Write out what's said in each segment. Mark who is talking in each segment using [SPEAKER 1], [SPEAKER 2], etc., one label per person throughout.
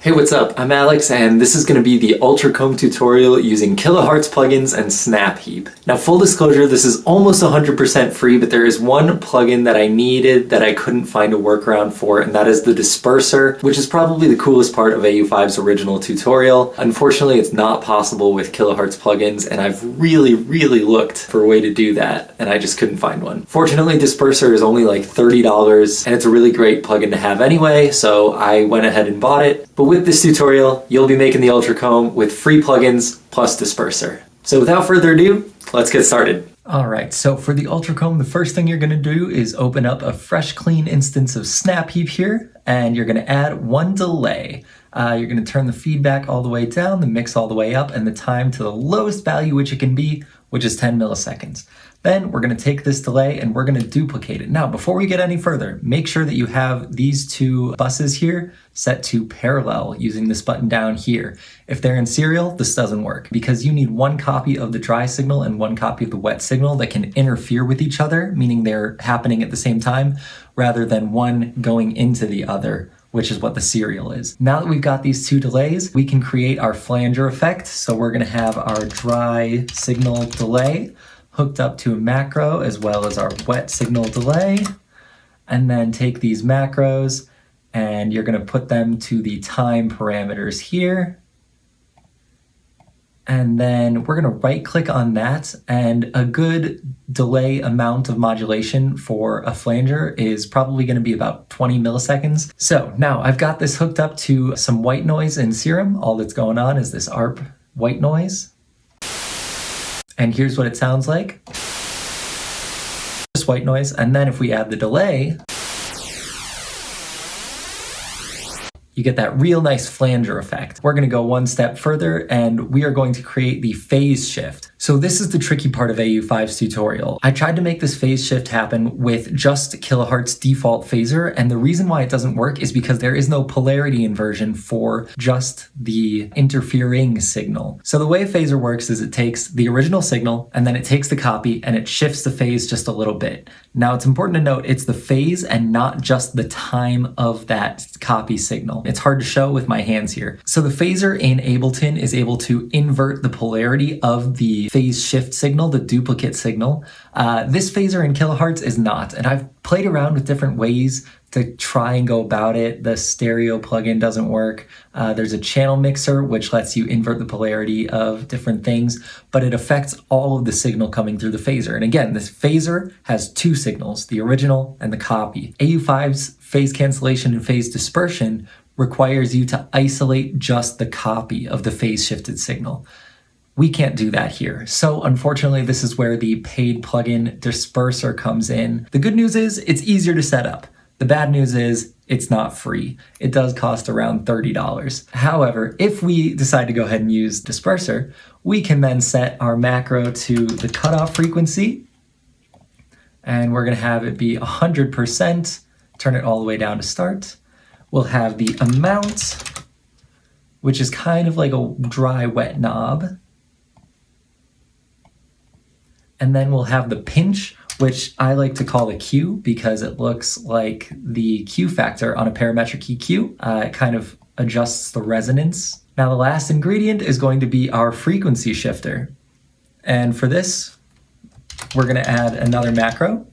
[SPEAKER 1] Hey, what's up? I'm Alex, and this is going to be the Ultracomb tutorial using Kilohearts plugins and Snap Heap. Now, full disclosure, this is almost 100% free, but there is one plugin that I needed that I couldn't find a workaround for, and that is the disperser, which is probably the coolest part of Au5's original tutorial. Unfortunately, it's not possible with Kilohearts plugins, and I've really looked for a way to do that, and I just couldn't find one. Fortunately, disperser is only like $30, and it's a really great plugin to have anyway, so I went ahead and bought it. But with this tutorial, you'll be making the Ultracomb with free plugins plus disperser. So without further ado, let's get started. Alright, so for the Ultracomb, the first thing you're going to do is open up a fresh, clean instance of Snap Heap here, and you're going to add one delay. You're going to turn the feedback all the way down, the mix all the way up, and the time to the lowest value which it can be, which is 10 milliseconds. Then we're going to take this delay and we're going to duplicate it. Now, before we get any further, make sure that you have these two buses here set to parallel using this button down here. If they're in serial, this doesn't work because you need one copy of the dry signal and one copy of the wet signal that can interfere with each other, meaning they're happening at the same time, rather than one going into the other, which is what the serial is. Now that we've got these two delays, we can create our flanger effect. So we're going to have our dry signal delay hooked up to a macro as well as our wet signal delay, and then take these macros and you're going to put them to the time parameters here. And then we're going to right click on that, and a good delay amount of modulation for a flanger is probably going to be about 20 milliseconds. So now I've got this hooked up to some white noise in Serum. All that's going on is this ARP white noise. And here's what it sounds like. Just white noise. And then if we add the delay, you get that real nice flanger effect. We're gonna go one step further and we are going to create the phase shift. So this is the tricky part of Au5's tutorial. I tried to make this phase shift happen with just Kilohearts default phaser, and the reason why it doesn't work is because there is no polarity inversion for just the interfering signal. So the way a phaser works is it takes the original signal and then it takes the copy and it shifts the phase just a little bit. Now it's important to note it's the phase and not just the time of that copy signal. It's hard to show with my hands here. So the phaser in Ableton is able to invert the polarity of the phase shift signal, the duplicate signal. This phaser in Kilohearts is not, and I've played around with different ways to try and go about it. The stereo plugin doesn't work. There's a channel mixer which lets you invert the polarity of different things, but it affects all of the signal coming through the phaser. And again, this phaser has two signals, the original and the copy. Au5's phase cancellation and phase dispersion requires you to isolate just the copy of the phase shifted signal. We can't do that here. So unfortunately, this is where the paid plugin disperser comes in. The good news is it's easier to set up. The bad news is it's not free. It does cost around $30. However, if we decide to go ahead and use disperser, we can then set our macro to the cutoff frequency, and we're gonna have it be 100%, turn it all the way down to start. We'll have the amount, which is kind of like a dry wet knob. And then we'll have the pinch, which I like to call the Q because it looks like the Q factor on a parametric EQ. It kind of adjusts the resonance. Now the last ingredient is going to be our frequency shifter. And for this, we're gonna add another macro.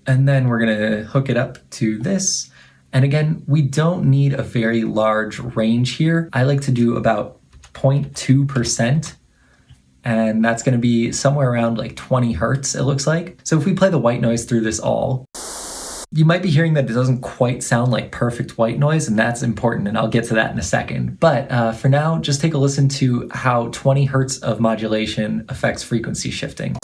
[SPEAKER 1] And then we're gonna hook it up to this. And again, we don't need a very large range here. I like to do about 0.2%. And that's gonna be somewhere around like 20 Hertz, it looks like. So if we play the white noise through this all, you might be hearing that it doesn't quite sound like perfect white noise, and that's important, and I'll get to that in a second. But for now, just take a listen to how 20 Hertz of modulation affects frequency shifting.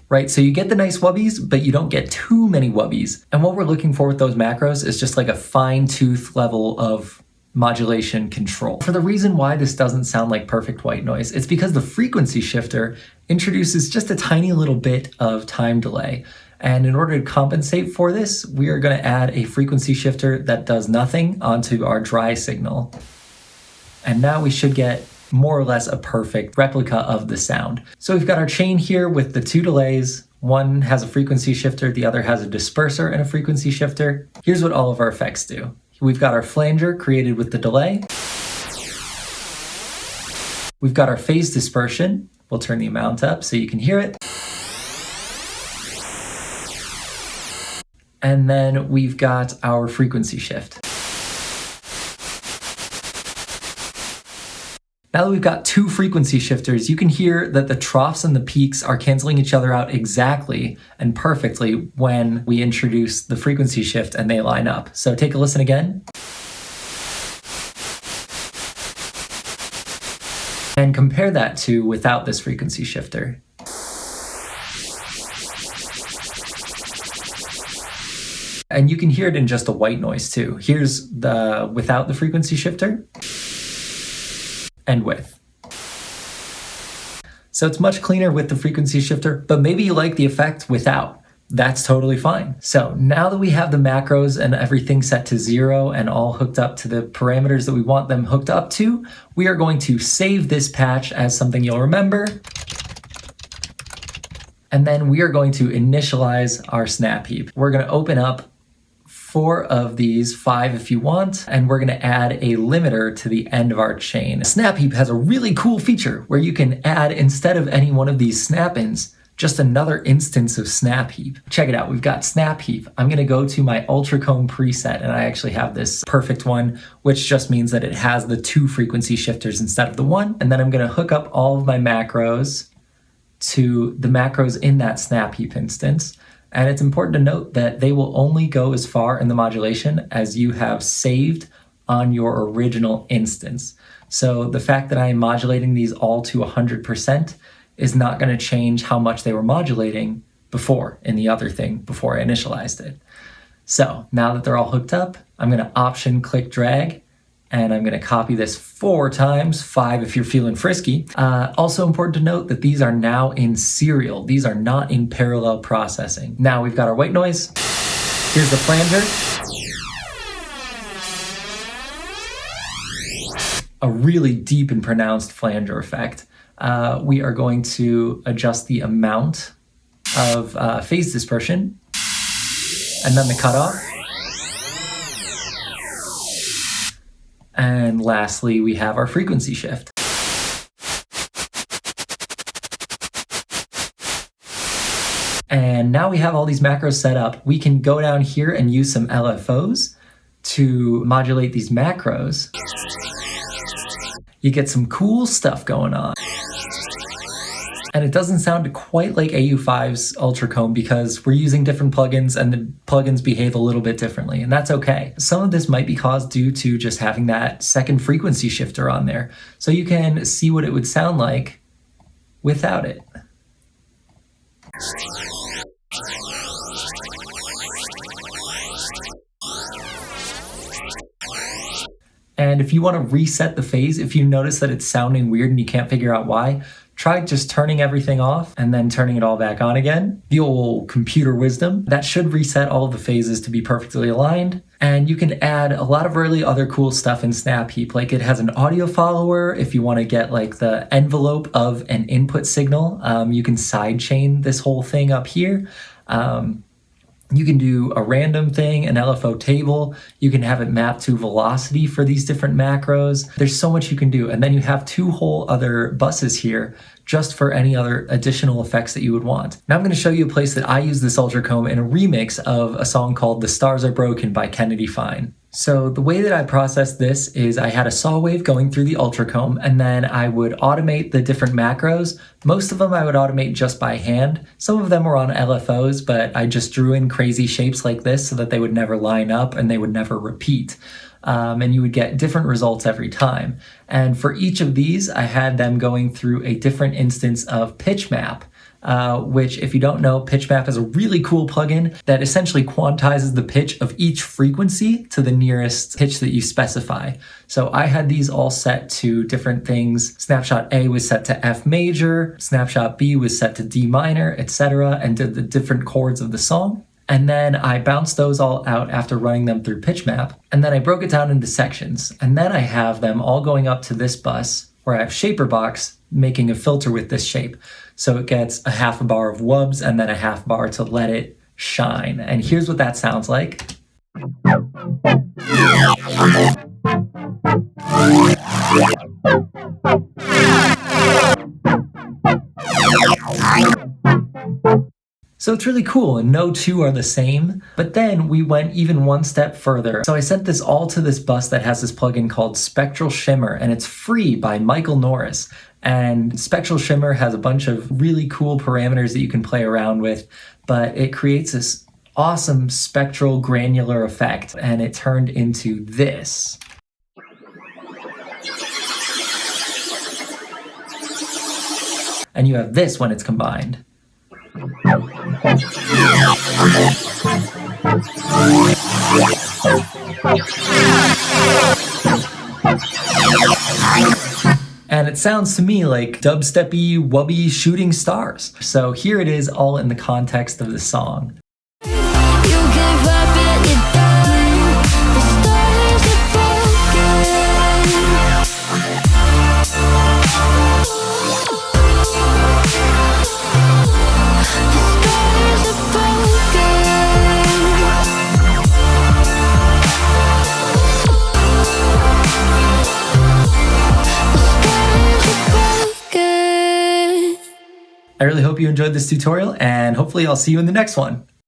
[SPEAKER 1] Right, so you get the nice wubbies, but you don't get too many wubbies. And what we're looking for with those macros is just like a fine-tooth level of modulation control. For the reason why this doesn't sound like perfect white noise, it's because the frequency shifter introduces just a tiny little bit of time delay. And in order to compensate for this, we are going to add a frequency shifter that does nothing onto our dry signal. And now we should get more or less a perfect replica of the sound. So we've got our chain here with the two delays, One has a frequency shifter, the other has a disperser and a frequency shifter. Here's what all of our effects do. We've got our flanger created with the delay. We've got our phase dispersion. We'll turn the amount up so you can hear it. And then we've got our frequency shift. Now that we've got two frequency shifters, you can hear that the troughs and the peaks are canceling each other out exactly and perfectly when we introduce the frequency shift and they line up. So take a listen again. And compare that to without this frequency shifter. And you can hear it in just a white noise too. Here's the without the frequency shifter. And with. So it's much cleaner with the frequency shifter, but maybe you like the effect without. That's totally fine. So now that we have the macros and everything set to 0 and all hooked up to the parameters that we want them hooked up to, we are going to save this patch as something you'll remember. And then we are going to initialize our snap heap. We're going to open up 4 of these, 5 if you want, and we're gonna add a limiter to the end of our chain. Snap heap has a really cool feature where you can add, instead of any one of these snap-ins, just another instance of snap heap. Check it out, we've got snap heap. I'm gonna go to my Ultracomb preset, and I actually have this perfect one, which just means that it has the 2 frequency shifters instead of the 1. And then I'm gonna hook up all of my macros to the macros in that snap heap instance. And it's important to note that they will only go as far in the modulation as you have saved on your original instance. So the fact that I am modulating these all to 100% is not going to change how much they were modulating before in the other thing, before I initialized it. So now that they're all hooked up, I'm going to Option click drag, and I'm going to copy this 4 times, 5 if you're feeling frisky. Also important to note that these are now in serial. These are not in parallel processing. Now we've got our white noise. Here's the flanger. A really deep and pronounced flanger effect. We are going to adjust the amount of phase dispersion, and then the cutoff. And lastly, we have our frequency shift. And now we have all these macros set up. We can go down here and use some LFOs to modulate these macros. You get some cool stuff going on. And it doesn't sound quite like Au5's Ultracomb because we're using different plugins and the plugins behave a little bit differently, and that's okay. Some of this might be caused due to just having that second frequency shifter on there, so you can see what it would sound like without it. And if you want to reset the phase, if you notice that it's sounding weird and you can't figure out why, try just turning everything off and then turning it all back on again. The old computer wisdom. That should reset all of the phases to be perfectly aligned. And you can add a lot of really other cool stuff in Snap Heap. Like it has an audio follower if you want to get like the envelope of an input signal. You can sidechain this whole thing up here. You can do a random thing, an LFO table. You can have it mapped to velocity for these different macros. There's so much you can do. And then you have 2 whole other buses here just for any other additional effects that you would want. Now I'm going to show you a place that I use this Ultracomb in a remix of a song called The Stars Are Broken by Kennedy Fine. So the way that I processed this is I had a saw wave going through the Ultracomb, and then I would automate the different macros. Most of them I would automate just by hand. Some of them were on LFOs, but I just drew in crazy shapes like this so that they would never line up and they would never repeat. And you would get different results every time. And for each of these, I had them going through a different instance of pitch map. Which, if you don't know, pitch map is a really cool plugin that essentially quantizes the pitch of each frequency to the nearest pitch that you specify. So I had these all set to different things. Snapshot A was set to F major, snapshot B was set to D minor, etc., and did the different chords of the song. And then I bounced those all out after running them through pitch map. And then I broke it down into sections. And then I have them all going up to this bus where I have shaper box making a filter with this shape. So it gets a half a bar of wubs and then a half bar to let it shine. And here's what that sounds like. So it's really cool, and no two are the same. But then we went even one step further. So I sent this all to this bus that has this plugin called Spectral Shimmer, and it's free by Michael Norris. And Spectral Shimmer has a bunch of really cool parameters that you can play around with, but it creates this awesome spectral granular effect, and it turned into this. And you have this when it's combined. And it sounds to me like dubsteppy, wubby shooting stars. So here it is, all in the context of the song. I really hope you enjoyed this tutorial, and hopefully I'll see you in the next one.